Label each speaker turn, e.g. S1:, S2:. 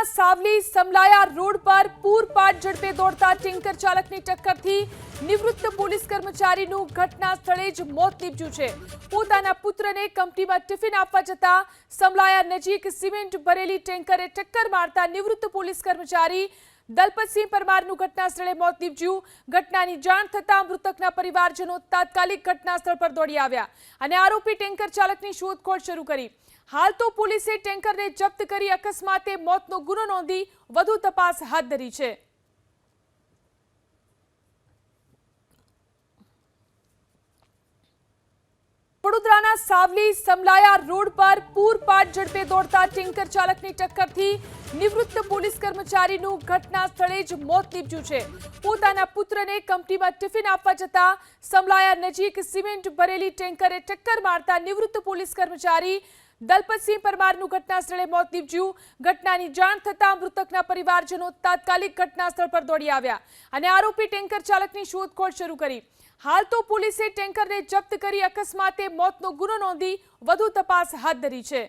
S1: વડોદરાના સાવલી સમલાયા રોડ પર પૂરપાટ ઝડપે દોડતા ટેન્કર ચાલકની ટક્કરથી નિવૃત્ત પોલીસ કર્મચારીનું ઘટના સ્થળે જ મોત નીપજ્યું છે। પોતાના પુત્રને કંપનીમાં ટિફિન આપવા જતા સમલાયા નજીક સિમેન્ટ ભરેલી ટેન્કરે ટક્કર મારતા નિવૃત્ત પોલીસ કર્મચારી દલપતસિંહ પરમારનું ઘટના સ્થળે મોત નીપજ્યું। ઘટનાની જાણ થતાં મૃતકના પરિવારજનો તાત્કાલિક ઘટના સ્થળ પર દોડી આવ્યા અને આરોપી ટેન્કર ચાલકની શોધખોળ શરૂ કરી। હાલ તો પોલીસે ટેન્કરને જપ્ત કરી અકસ્માતે મોતનો ગુનો નોંધી વધુ તપાસ હાથ ધરી છે। વડોદરાના સાવલી સમલાયા રોડ પર પૂરપાટ ઝડપે દોડતા ટેન્કર ચાલકની ટક્કરથી નિવૃત્ત પોલીસ કર્મચારીનું ઘટના સ્થળે જ મોત નીપજ્યું છે। પોતાના પુત્રને કંપનીમાં ટિફિન આપવા જતા સમલાયા નજીક સિમેન્ટ ભરેલી ટેન્કરે ટક્કર મારતા નિવૃત્ત પોલીસ કર્મચારી દલપતસિંહ પરમારનું ઘટના સ્થળે મોત નીપજ્યું। ઘટનાની જાણ થતાં મૃતકના પરિવારજનો તાત્કાલિક ઘટના સ્થળ પર દોડી આવ્યા અને આરોપી ટેન્કર ચાલકની શોધખોળ શરૂ કરી। હાલ તો પોલીસે ટેન્કરને જપ્ત કરી અકસ્માતે મોતનો ગુનો નોંધી વધુ તપાસ હાથ ધરી છે।